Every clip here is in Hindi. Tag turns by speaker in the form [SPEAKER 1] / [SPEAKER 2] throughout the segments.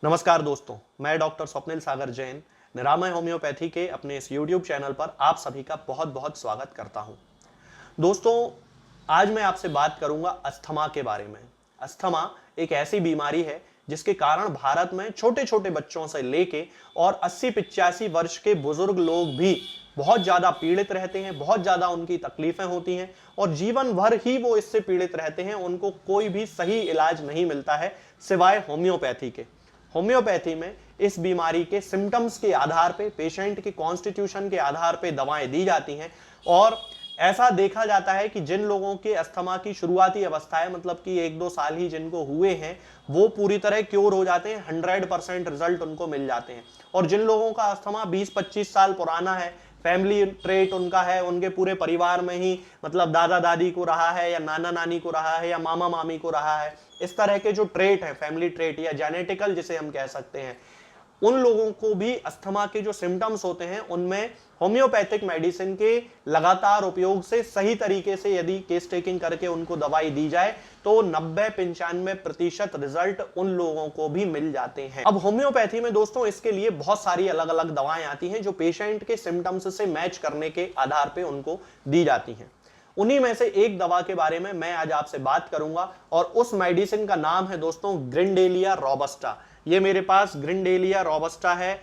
[SPEAKER 1] नमस्कार दोस्तों, मैं डॉक्टर स्वप्निल सागर जैन निरामय होम्योपैथी के अपने इस YouTube चैनल पर आप सभी का बहुत बहुत स्वागत करता हूं। दोस्तों, आज मैं आपसे बात करूंगा अस्थमा के बारे में। अस्थमा एक ऐसी बीमारी है जिसके कारण भारत में छोटे छोटे बच्चों से लेके और 80-85 वर्ष के बुजुर्ग लोग भी बहुत ज्यादा पीड़ित रहते हैं, बहुत ज्यादा उनकी तकलीफें होती हैं और जीवन भर ही वो इससे पीड़ित रहते हैं। उनको कोई भी सही इलाज नहीं मिलता है सिवाय होम्योपैथी के। होम्योपैथी में इस बीमारी के सिम्टम्स के आधार पे, पेशेंट के कॉन्स्टिट्यूशन के आधार पे दवाएं दी जाती हैं और ऐसा देखा जाता है कि जिन लोगों के अस्थमा की शुरुआती अवस्था है, मतलब कि 1-2 साल ही जिनको हुए हैं, वो पूरी तरह क्योर हो जाते हैं, 100% रिजल्ट उनको मिल जाते हैं। और जिन लोगों का अस्थमा 20-25 साल पुराना है, फैमिली ट्रेट उनका है, उनके पूरे परिवार में ही मतलब दादा दादी को रहा है या नाना नानी को रहा है या मामा मामी को रहा है, इस तरह के जो ट्रेट है, फैमिली ट्रेट या जेनेटिकल जिसे हम कह सकते हैं, उन लोगों को भी अस्थमा के जो सिम्टम्स होते हैं उनमें होम्योपैथिक मेडिसिन के लगातार उपयोग से सही तरीके से यदि केस टेकिंग करके उनको दवाई दी जाए तो 90-95% रिजल्ट उन लोगों को भी मिल जाते हैं। अब होम्योपैथी में दोस्तों इसके लिए बहुत सारी अलग अलग दवाएं आती हैं जो पेशेंट के सिम्टम्स से मैच करने के आधार पर उनको दी जाती हैं। उन्हीं में से एक दवा के बारे में मैं आज आपसे बात करूंगा और उस मेडिसिन का नाम है दोस्तों ग्रिंडेलिया रोबस्टा। ये मेरे पास ग्रिंडेलिया रोबस्टा है।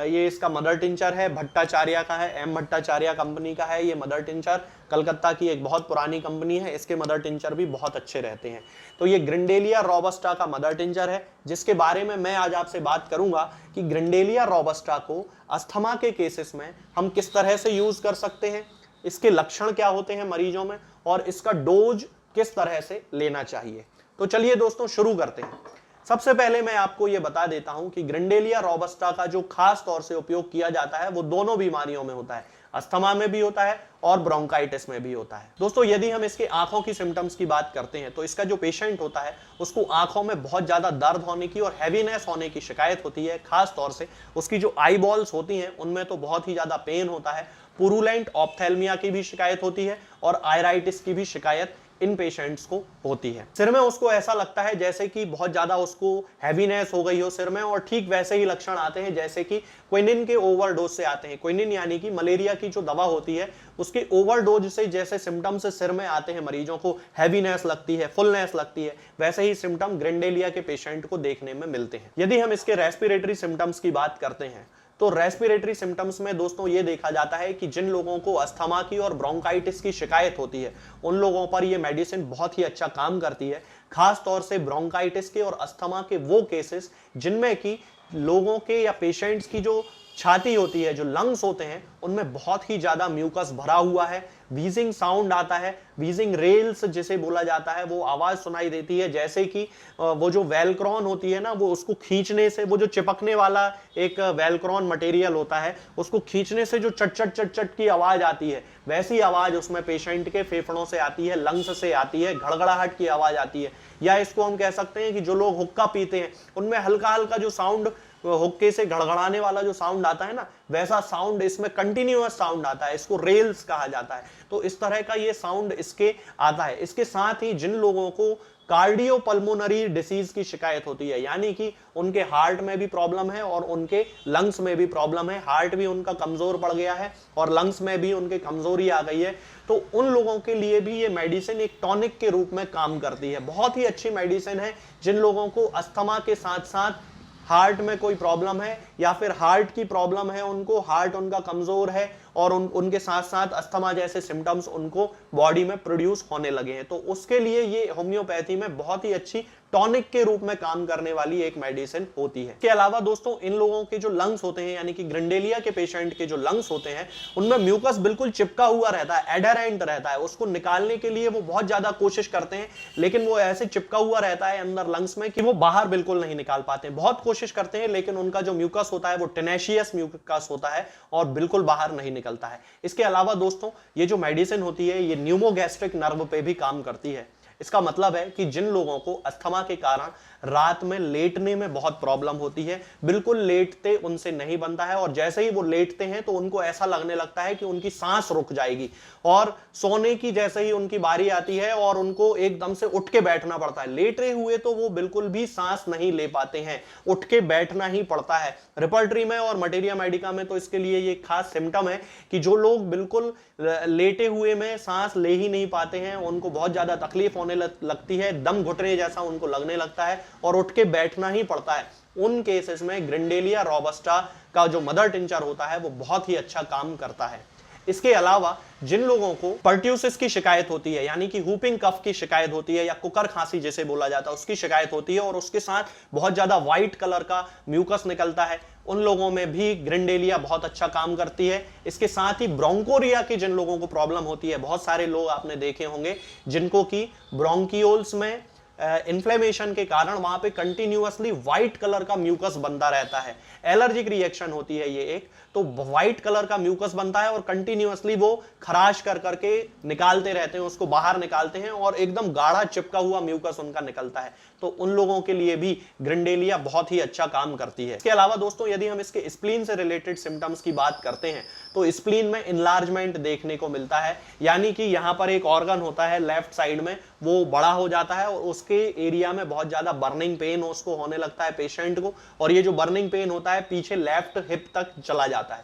[SPEAKER 1] ये इसका मदर टिंचर है, भट्टाचार्य का है, एम भट्टाचार्य कंपनी का है। ये मदर टिंचर कलकत्ता की एक बहुत पुरानी कंपनी है, इसके मदर टिंचर भी बहुत अच्छे रहते हैं। तो ये ग्रिंडेलिया रोबस्टा का मदर टिंचर है जिसके बारे में मैं आज आपसे बात करूंगा कि ग्रिंडेलिया रोबस्टा को अस्थमा के केसेस में हम किस तरह से यूज कर सकते हैं, इसके लक्षण क्या होते हैं मरीजों में और इसका डोज किस तरह से लेना चाहिए। तो चलिए दोस्तों शुरू करते हैं। सबसे पहले मैं आपको यह बता देता हूं कि ग्रिंडेलिया रोबस्टा का जो खास तौर से उपयोग किया जाता है वो दोनों बीमारियों में होता है, अस्थमा में भी होता है और ब्रोंकाइटिस में भी होता है। दोस्तों, यदि हम इसके आंखों की सिम्टम्स की बात करते हैं तो इसका जो पेशेंट होता है उसको आंखों में बहुत ज्यादा दर्द होने की और हैवीनेस होने की शिकायत होती है। खास तौर से उसकी जो आई बॉल्स होती हैं उनमें तो बहुत ही ज्यादा पेन होता है। पुरुलेंट ऑप्थेल्मिया की भी शिकायत होती है और आयराइटिस की भी शिकायत इन पेशेंट्स को होती है। सिर में उसको ऐसा लगता है जैसे कि बहुत ज्यादा उसको हैवीनेस हो गई हो सिर में, और ठीक वैसे ही लक्षण आते हैं जैसे कि क्विनिन के ओवरडोज से आते हैं। क्विनिन यानी कि मलेरिया की जो दवा होती है उसके ओवरडोज से जैसे सिम्टम्स सिर में आते हैं, मरीजों को हैवीनेस लगती है, फुलनेस लगती है, वैसे ही सिम्टम ग्रिंडेलिया के पेशेंट को देखने में मिलते हैं। यदि हम इसके रेस्पिरेटरी सिम्टम्स की बात करते हैं तो रेस्पिरेटरी सिम्टम्स में दोस्तों ये देखा जाता है कि जिन लोगों को अस्थमा की और ब्रोंकाइटिस की शिकायत होती है उन लोगों पर ये मेडिसिन बहुत ही अच्छा काम करती है। खास तौर से ब्रोंकाइटिस के और अस्थमा के वो केसेस जिनमें कि लोगों के या पेशेंट्स की जो छाती होती है, जो लंग्स होते हैं, उनमें बहुत ही ज्यादा म्यूकस भरा हुआ है, वीजिंग साउंड आता है, वीजिंग रेल्स जिसे बोला जाता है, वो आवाज सुनाई देती है जैसे कि वो जो वेलक्रॉन होती है ना, वो उसको खींचने से, वो जो चिपकने वाला एक वेलक्रॉन मटेरियल होता है, उसको खींचने से जो चट चट चट चट की आवाज आती है, वैसी आवाज उसमें पेशेंट के फेफड़ों से आती है, लंग्स से आती है, घड़घड़ाहट की आवाज आती है। या इसको हम कह सकते हैं कि जो लोग हुक्का पीते हैं उनमें हल्का हल्का जो साउंड, हुक्के से घड़घड़ाने वाला जो साउंड आता है ना, वैसा साउंड इसमें कंटिन्यूअस साउंड आता है, इसको रेल्स कहा जाता है। तो इस तरह का ये साउंड इसके आता है। इसके साथ ही जिन लोगों को कार्डियोपल्मोनरी डिसीज की शिकायत होती है, यानी कि उनके हार्ट में भी प्रॉब्लम है और उनके लंग्स में भी प्रॉब्लम है, हार्ट भी उनका कमजोर पड़ गया है और लंग्स में भी उनके कमजोरी आ गई है, तो उन लोगों के लिए भी ये मेडिसिन एक टॉनिक के रूप में काम करती है। बहुत ही अच्छी मेडिसिन है जिन लोगों को अस्थमा के साथ साथ हार्ट में कोई प्रॉब्लम है या फिर हार्ट की प्रॉब्लम है, उनको हार्ट उनका कमजोर है और उनके साथ साथ अस्थमा जैसे सिम्टम्स उनको बॉडी में प्रोड्यूस होने लगे हैं, तो उसके लिए ये होम्योपैथी में बहुत ही अच्छी टॉनिक के रूप में काम करने वाली एक मेडिसिन होती है। इसके अलावा दोस्तों इन लोगों के जो लंग्स होते हैं, यानी कि ग्रिंडेलिया के पेशेंट के जो लंग्स होते हैं, उनमें म्यूकस बिल्कुल चिपका हुआ रहता है, एडहेरेंट रहता है। उसको निकालने के लिए वो बहुत ज्यादा कोशिश करते हैं लेकिन वो ऐसे चिपका हुआ रहता है अंदर लंग्स में कि वो बाहर बिल्कुल नहीं निकाल पाते। बहुत कोशिश करते हैं लेकिन उनका जो म्यूकस होता है वो टेनेशियस म्यूकस होता है और बिल्कुल बाहर नहीं निकलता है। इसके अलावा दोस्तों ये जो मेडिसिन होती है ये न्यूमोगैस्ट्रिक नर्व पे भी काम करती है। इसका मतलब है कि जिन लोगों को अस्थमा के कारण रात में लेटने में बहुत प्रॉब्लम होती है, बिल्कुल लेटते उनसे नहीं बनता है और जैसे ही वो लेटते हैं तो उनको ऐसा लगने लगता है कि उनकी सांस रुक जाएगी और सोने की जैसे ही उनकी बारी आती है और उनको एकदम से उठ के बैठना पड़ता है। लेटे हुए तो वो बिल्कुल भी सांस नहीं ले पाते हैं, उठ के बैठना ही पड़ता है। रिपर्टरी में और मटेरिया मेडिका में तो इसके लिए ये खास सिम्टम है कि जो लोग बिल्कुल लेटे हुए में सांस ले ही नहीं पाते हैं, उनको बहुत ज्यादा तकलीफ होने लगती है, दम घुटने जैसा उनको लगने लगता है और उठ के बैठना ही पड़ता है। उन केसेस में ग्रिंडेलिया रोबस्टा का जो मदर टिंचर होता है वो बहुत ही अच्छा काम करता है। इसके अलावा जिन लोगों को पर्ट्यूसिस की शिकायत होती है, यानी कि हुपिंग कफ की शिकायत होती है या कुकर खांसी जिसे बोला जाता है उसकी शिकायत होती है और उसके साथ बहुत ज्यादा व्हाइट कलर का म्यूकस निकलता है, उन लोगों में भी ग्रिंडेलिया बहुत अच्छा काम करती है। इसके साथ ही ब्रोंकोरिया की जिन लोगों को प्रॉब्लम होती है, बहुत सारे लोग आपने देखे होंगे जिनको कि ब्रोंकियोल्स में इन्फ्लेमेशन के कारण वहां पे कंटिन्यूअसली व्हाइट कलर का म्यूकस बनता रहता है, एलर्जिक रिएक्शन होती है ये एक, तो व्हाइट कलर का म्यूकस बनता है और कंटिन्यूअसली वो खराश कर करके निकालते रहते हैं, उसको बाहर निकालते हैं और एकदम गाढ़ा चिपका हुआ म्यूकस उनका निकलता है। तो उन लोगों के लिए भी ग्रिंडेलिया बहुत ही अच्छा काम करती है। इसके अलावा दोस्तों यदि हम इसके स्प्लीन से रिलेटेड सिम्टम्स की बात करते हैं तो स्प्लीन में इनलार्जमेंट देखने को मिलता है, यानी कि यहां पर एक ऑर्गन होता है लेफ्ट साइड में, वो बड़ा हो जाता है और उसके एरिया में बहुत ज्यादा बर्निंग पेन उसको होने लगता है पेशेंट को, और ये जो बर्निंग पेन होता है पीछे लेफ्ट हिप तक चला जाता है।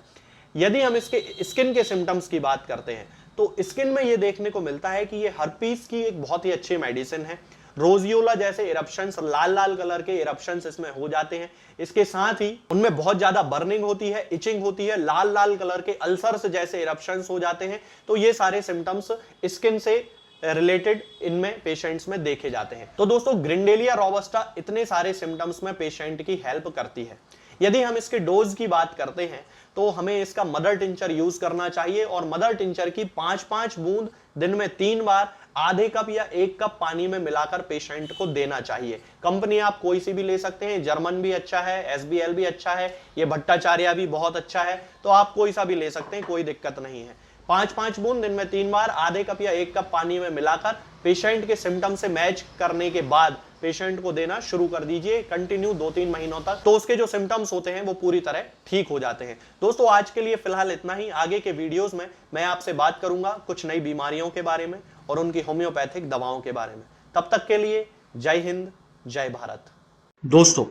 [SPEAKER 1] यदि हम इसके स्किन के सिम्टम्स की बात करते हैं तो स्किन में ये देखने को मिलता है कि ये हर्पीस की एक बहुत ही अच्छी मेडिसिन है। रोजियोला जैसे इरप्शंस, लाल लाल कलर के इरप्शंस इसमें हो जाते हैं। इसके साथ ही उनमें बहुत ज्यादा बर्निंग होती है, इचिंग होती है, लाल लाल कलर के अल्सर्स जैसे इरप्शंस हो जाते हैं। तो ये सारे सिम्टम्स स्किन से रिलेटेड इनमें पेशेंट्स में देखे जाते हैं। तो दोस्तों ग्रिंडेलिया रोबस्टा इतने सारे सिम्टम्स में पेशेंट की हेल्प करती है। यदि हम इसके डोज की बात करते हैं तो हमें इसका मदर टिंचर यूज करना चाहिए और मदर टिंचर की 5-5 बूंद दिन में 3 बार आधे कप या 1 कप पानी में मिलाकर पेशेंट को देना चाहिए। कंपनी आप कोई सी भी ले सकते हैं, जर्मन भी अच्छा है, एसबीएल भी अच्छा है, ये भट्टाचार्य भी बहुत अच्छा है, तो आप कोई सा भी ले सकते हैं, कोई दिक्कत नहीं है। 5-5 बूंद दिन में 3 बार आधे कप या 1 कप पानी में मिलाकर पेशेंट के सिम्टम से मैच करने के बाद पेशेंट को देना शुरू कर दीजिए कंटिन्यू 2-3 महीनों तक, तो उसके जो सिम्टम्स होते हैं वो पूरी तरह ठीक हो जाते हैं। दोस्तों आज के लिए फिलहाल इतना ही। आगे के वीडियोस में मैं आपसे बात करूंगा कुछ नई बीमारियों के बारे में और उनकी होम्योपैथिक दवाओं के बारे में। तब तक के लिए जय हिंद, जय भारत।
[SPEAKER 2] दोस्तों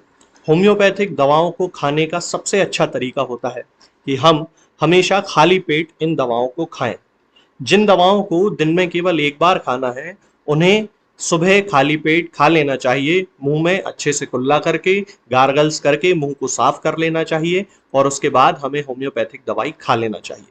[SPEAKER 2] होम्योपैथिक दवाओं को खाने का सबसे अच्छा तरीका होता है कि हम हमेशा खाली पेट इन दवाओं को खाएं। जिन दवाओं को दिन में केवल एक बार खाना है उन्हें सुबह खाली पेट खा लेना चाहिए, मुंह में अच्छे से कुल्ला करके, गार्गल्स करके मुंह को साफ कर लेना चाहिए और उसके बाद हमें होम्योपैथिक दवाई खा लेना चाहिए।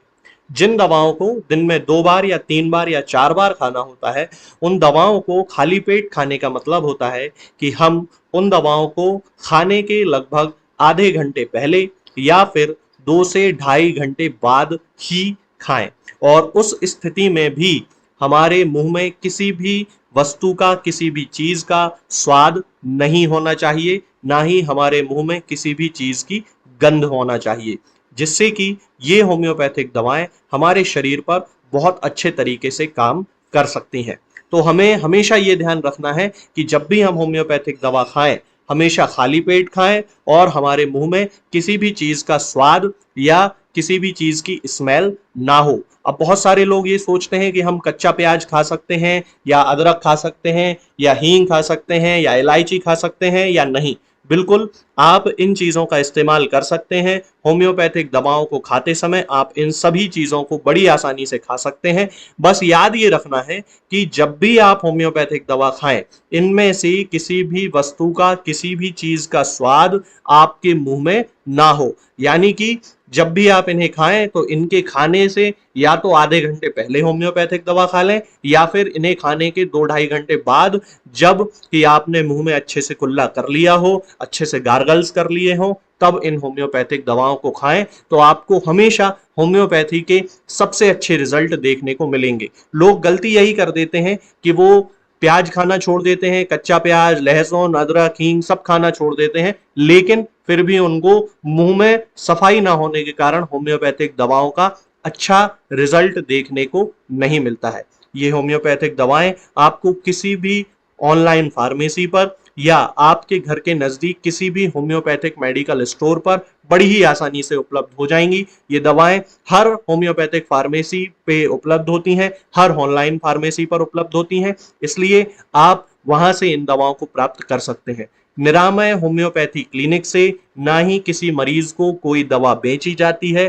[SPEAKER 2] जिन दवाओं को दिन में 2 बार या 3 बार या 4 बार खाना होता है उन दवाओं को खाली पेट खाने का मतलब होता है कि हम उन दवाओं को खाने के लगभग आधे घंटे पहले या फिर 2 से ढाई घंटे बाद ही खाएं और उस स्थिति में भी हमारे मुंह में किसी भी वस्तु का, किसी भी चीज का स्वाद नहीं होना चाहिए, ना ही हमारे मुंह में किसी भी चीज की गंध होना चाहिए, जिससे कि ये होम्योपैथिक दवाएं हमारे शरीर पर बहुत अच्छे तरीके से काम कर सकती हैं। तो हमें हमेशा ये ध्यान रखना है कि जब भी हम होम्योपैथिक दवा खाएं हमेशा खाली पेट खाएं और हमारे मुंह में किसी भी चीज का स्वाद या किसी भी चीज की स्मेल ना हो। अब बहुत सारे लोग ये सोचते हैं कि हम कच्चा प्याज खा सकते हैं या अदरक खा सकते हैं या हींग खा सकते हैं या इलायची खा सकते हैं या नहीं। बिल्कुल आप इन चीजों का इस्तेमाल कर सकते हैं। होम्योपैथिक दवाओं को खाते समय आप इन सभी चीजों को बड़ी आसानी से खा सकते हैं। बस याद ये रखना है कि जब भी आप होम्योपैथिक दवा खाएं इनमें से किसी भी वस्तु का, किसी भी चीज का स्वाद आपके मुंह में ना हो, यानी कि जब भी आप इन्हें खाएं तो इनके खाने से या तो आधे घंटे पहले होम्योपैथिक दवा खा लें या फिर इन्हें खाने के 2-ढाई घंटे बाद, जब कि आपने मुंह में अच्छे से कुल्ला कर लिया हो, अच्छे से गार्गल्स कर लिए हो, तब इन होम्योपैथिक दवाओं को खाएं तो आपको हमेशा होम्योपैथी के सबसे अच्छे रिजल्ट देखने को मिलेंगे। लोग गलती यही कर देते हैं कि वो प्याज खाना छोड़ देते हैं, कच्चा प्याज, लहसुन, अदरक, हींग सब खाना छोड़ देते हैं, लेकिन फिर भी उनको मुंह में सफाई ना होने के कारण होम्योपैथिक दवाओं का अच्छा रिजल्ट देखने को नहीं मिलता है। ये होम्योपैथिक दवाएं आपको किसी भी ऑनलाइन फार्मेसी पर या आपके घर के नजदीक किसी भी होम्योपैथिक मेडिकल स्टोर पर बड़ी ही आसानी से उपलब्ध हो जाएंगी। ये दवाएं हर होम्योपैथिक फार्मेसी पे उपलब्ध होती हैं, हर ऑनलाइन फार्मेसी पर उपलब्ध होती हैं, इसलिए आप वहां से इन दवाओं को प्राप्त कर सकते हैं। निरामय होम्योपैथी क्लिनिक से ना ही किसी मरीज को कोई दवा बेची जाती है